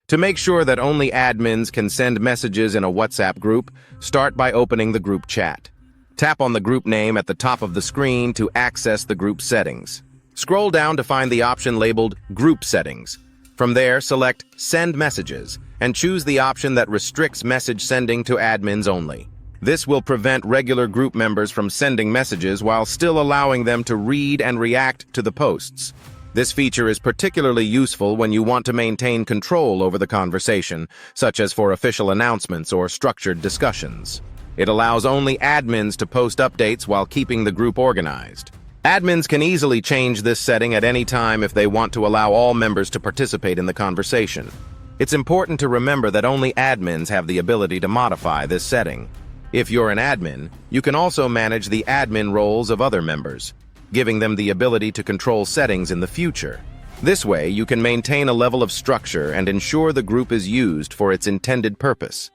To make sure that only admins can send messages in a WhatsApp group, start by opening the group chat. Tap on the group name at the top of the screen to access the group settings. Scroll down to find the option labeled Group Settings. From there, select Send Messages and choose the option that restricts message sending to admins only. This will prevent regular group members from sending messages while still allowing them to read and react to the posts. This feature is particularly useful when you want to maintain control over the conversation, such as for official announcements or structured discussions. It allows only admins to post updates while keeping the group organized. Admins can easily change this setting at any time if they want to allow all members to participate in the conversation. It's important to remember that only admins have the ability to modify this setting. If you're an admin, you can also manage the admin roles of other members, giving them the ability to control settings in the future. This way, you can maintain a level of structure and ensure the group is used for its intended purpose.